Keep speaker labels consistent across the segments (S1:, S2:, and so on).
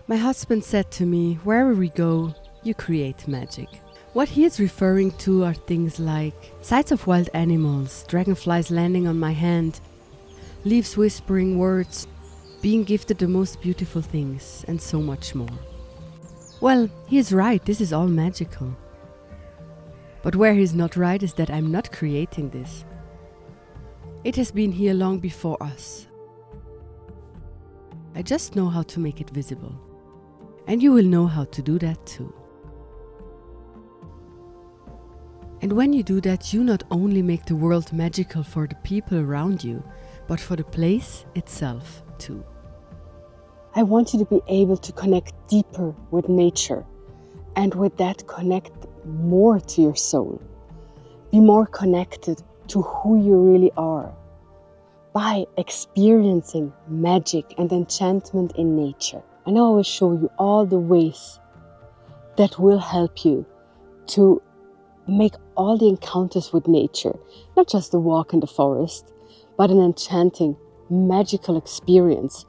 S1: My husband said to me, wherever we go, you create magic. What he is referring to are things like sights of wild animals, dragonflies landing on my hand, leaves whispering words, being gifted the most beautiful things, and so much more. Well, he is right, this is all magical. But where he's not right is that I'm not creating this. It has been here long before us. I just know how to make it visible. And you will know how to do that too. And when you do that, you not only make the world magical for the people around you, but for the place itself too. I want you to be able to connect deeper with nature, and with that connect more to your soul. Be more connected to who you really are by experiencing magic and enchantment in nature. And I will show you all the ways that will help you to make all the encounters with nature, not just a walk in the forest, but an enchanting, magical experience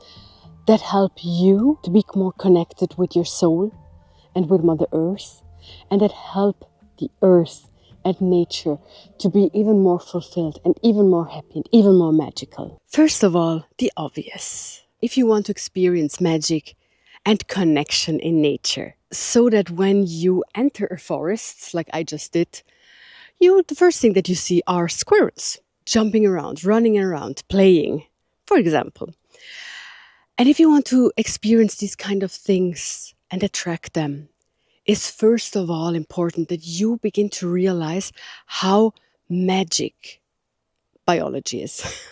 S1: that help you to be more connected with your soul and with Mother Earth, and that help the earth and nature to be even more fulfilled and even more happy and even more magical. First of all, the obvious. If you want to experience magic and connection in nature, so that when you enter a forest, like I just did, the first thing that you see are squirrels jumping around, running around, playing, for example. And if you want to experience these kind of things and attract them, it's first of all important that you begin to realize how magic biology is,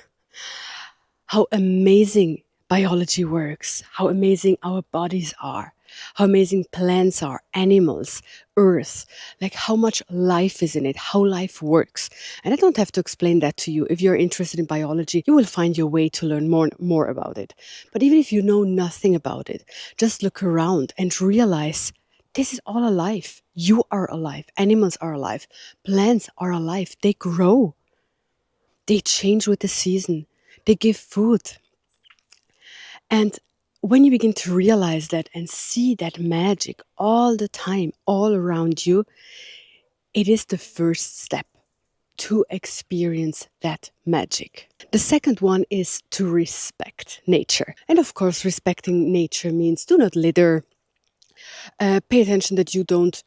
S1: how amazing biology works, how amazing our bodies are, how amazing plants are, animals, earth, like how much life is in it, how life works. And I don't have to explain that to you. If you're interested in biology, you will find your way to learn more about it. But even if you know nothing about it, just look around and realize this is all alive. You are alive. Animals are alive. Plants are alive. They grow. They change with the season. They give food. And when you begin to realize that and see that magic all the time, all around you, it is the first step to experience that magic. The second one is to respect nature. And of course, respecting nature means do not litter, pay attention that you don't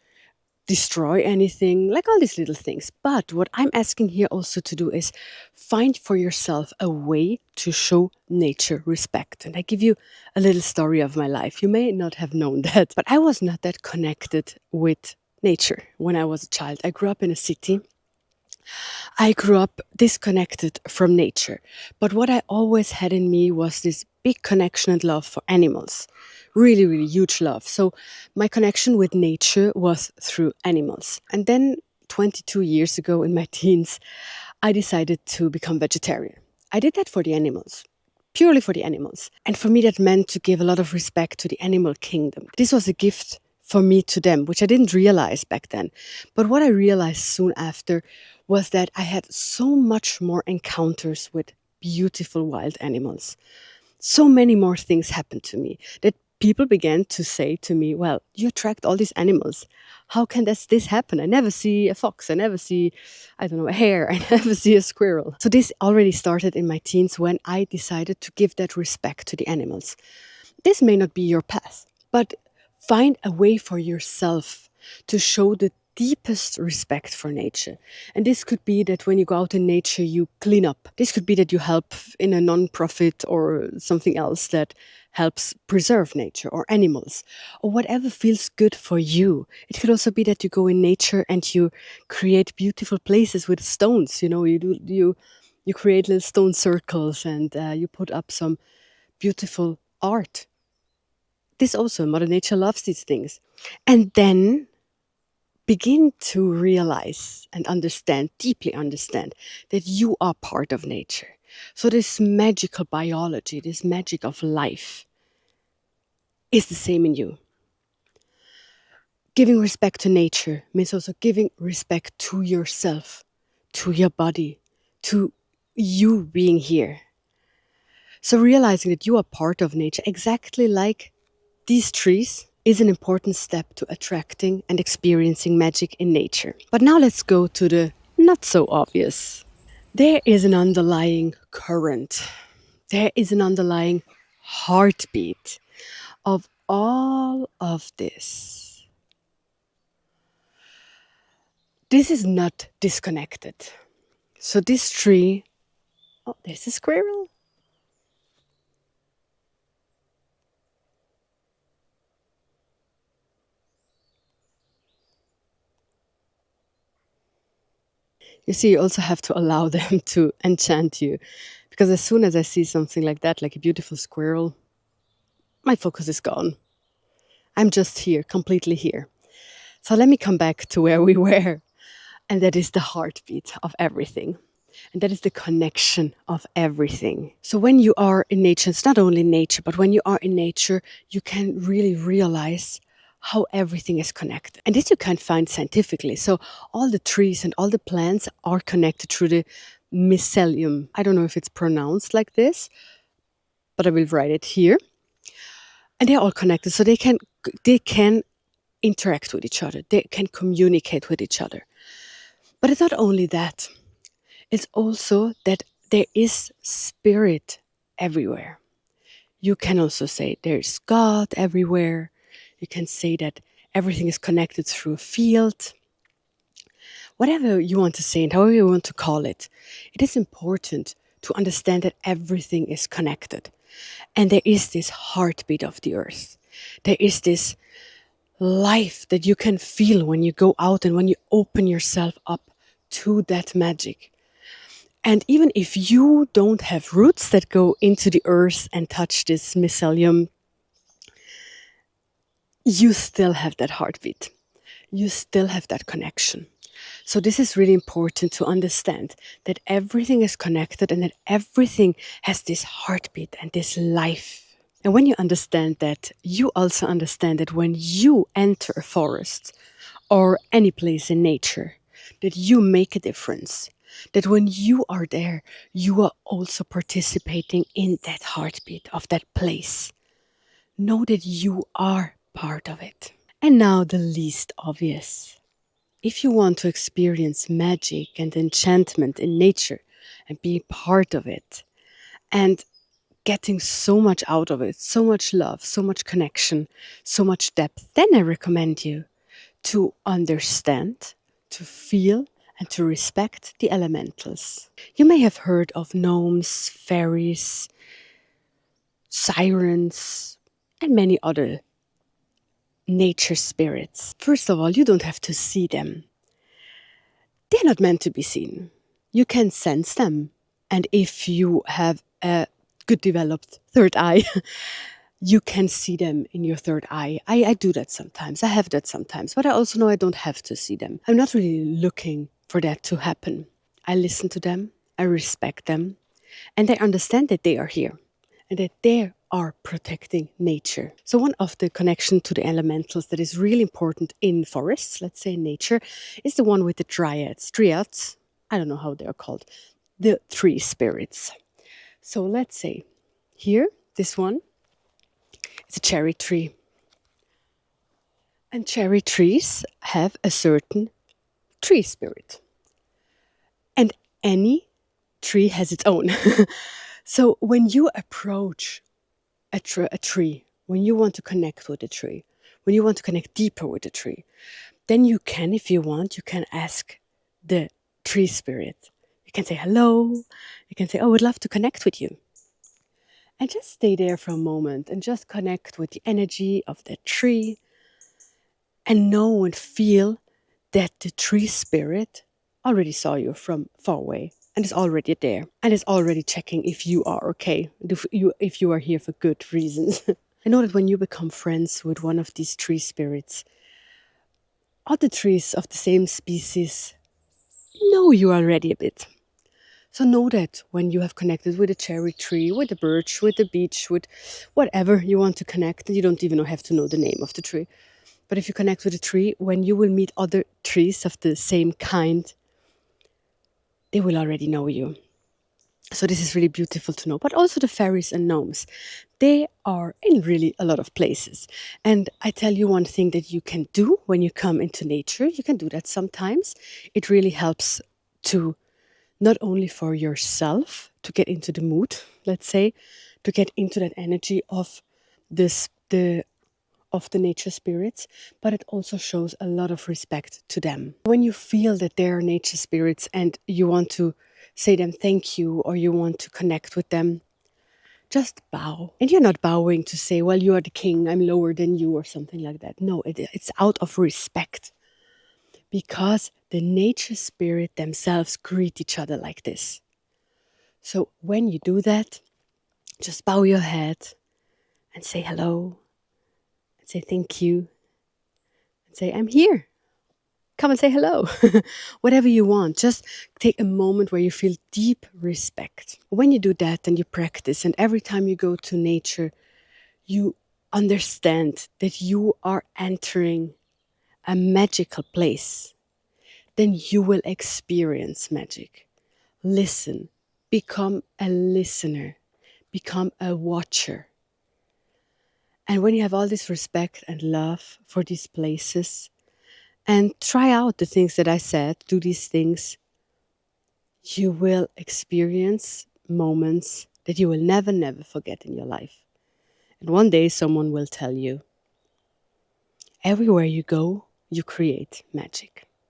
S1: destroy anything, like all these little things. But what I'm asking here also to do is find for yourself a way to show nature respect. And I give you a little story of my life. You may not have known that, but I was not that connected with nature when I was a child. I grew up in a city. I grew up disconnected from nature. But what I always had in me was this big connection and love for animals. Really, really huge love. So my connection with nature was through animals. And then 22 years ago in my teens, I decided to become vegetarian. I did that for the animals, purely for the animals. And for me, that meant to give a lot of respect to the animal kingdom. This was a gift for me to them, which I didn't realize back then. But what I realized soon after was that I had so much more encounters with beautiful wild animals. So many more things happened to me that people began to say to me, well, you attract all these animals. How can this happen? I never see a fox. I never see, I don't know, a hare. I never see a squirrel. So this already started in my teens when I decided to give that respect to the animals. This may not be your path, but find a way for yourself to show the deepest respect for nature. And this could be that when you go out in nature, you clean up. This could be that you help in a non-profit or something else that helps preserve nature or animals or whatever feels good for you. It could also be that you go in nature and you create beautiful places with stones. You know, you create little stone circles and you put up some beautiful art. This also, Mother Nature loves these things. And then begin to realize and understand, deeply understand, that you are part of nature. So this magical biology, this magic of life is the same in you. Giving respect to nature means also giving respect to yourself, to your body, to you being here. So realizing that you are part of nature, exactly like these trees is an important step to attracting and experiencing magic in nature. But now let's go to the not so obvious. There is an underlying current. There is an underlying heartbeat of all of this. This is not disconnected. So this tree, oh, there's a squirrel. You see, you also have to allow them to enchant you. Because as soon as I see something like that, like a beautiful squirrel, my focus is gone. I'm just here, completely here. So let me come back to where we were. And that is the heartbeat of everything. And that is the connection of everything. So when you are in nature, it's not only nature, but when you are in nature, you can really realize how everything is connected. And this you can find scientifically. So all the trees and all the plants are connected through the mycelium. I don't know if it's pronounced like this, but I will write it here. And they're all connected. So they can interact with each other. They can communicate with each other. But it's not only that. It's also that there is spirit everywhere. You can also say there's God everywhere. You can say that everything is connected through a field. Whatever you want to say and however you want to call it, it is important to understand that everything is connected. And there is this heartbeat of the earth. There is this life that you can feel when you go out and when you open yourself up to that magic. And even if you don't have roots that go into the earth and touch this mycelium, you still have that heartbeat. You still have that connection. So this is really important to understand that everything is connected and that everything has this heartbeat and this life. And when you understand that, you also understand that when you enter a forest or any place in nature, that you make a difference. That when you are there, you are also participating in that heartbeat of that place. Know that you are part of it. And now the least obvious. If you want to experience magic and enchantment in nature and be part of it and getting so much out of it, so much love, so much connection, so much depth, then I recommend you to understand, to feel, and to respect the elementals. You may have heard of gnomes, faeries, sirens, and many other nature spirits. First of all, you don't have to see them. They're not meant to be seen. You can sense them. And if you have a good developed third eye, you can see them in your third eye. I do that sometimes. I have that sometimes. But I also know I don't have to see them. I'm not really looking for that to happen. I listen to them. I respect them. And I understand that they are here. And that they are protecting nature. So one of the connection to the elementals that is really important in forests, let's say in nature, is the one with the dryads. Triads, I don't know how they're called. The tree spirits. So let's say here, this one, it's a cherry tree. And cherry trees have a certain tree spirit. And any tree has its own. So when you approach a tree, when you want to connect with a tree, when you want to connect deeper with a tree, then you can, if you want, you can ask the tree spirit. You can say hello. You can say, oh, I'd love to connect with you. And just stay there for a moment and just connect with the energy of the tree and know and feel that the tree spirit already saw you from far away and is already there and is already checking if you are okay, if you are here for good reasons. I know that when you become friends with one of these tree spirits, other trees of the same species know you already a bit. So know that when you have connected with a cherry tree, with a birch, with a beech, with whatever you want to connect, and you don't even have to know the name of the tree. But if you connect with a tree, when you will meet other trees of the same kind, they will already know you. So this is really beautiful to know. But also the fairies and gnomes, they are in really a lot of places. And I tell you one thing that you can do when you come into nature, you can do that sometimes. It really helps to not only for yourself to get into the mood, let's say, to get into that energy of the nature spirits, but it also shows a lot of respect to them. When you feel that they're nature spirits and you want to say them thank you or you want to connect with them, just bow. And you're not bowing to say, well, you are the king, I'm lower than you, or something like that. No, it's out of respect, because the nature spirit themselves greet each other like this. So when you do that, just bow your head and say hello, and say thank you, and say, I'm here. Come and say hello. Whatever you want. Just take a moment where you feel deep respect. When you do that and you practice, and every time you go to nature, you understand that you are entering a magical place, then you will experience magic. Listen, become a listener, become a watcher. And when you have all this respect and love for these places, and try out the things that I said, do these things, you will experience moments that you will never, never forget in your life. And one day someone will tell you, everywhere you go, you create magic.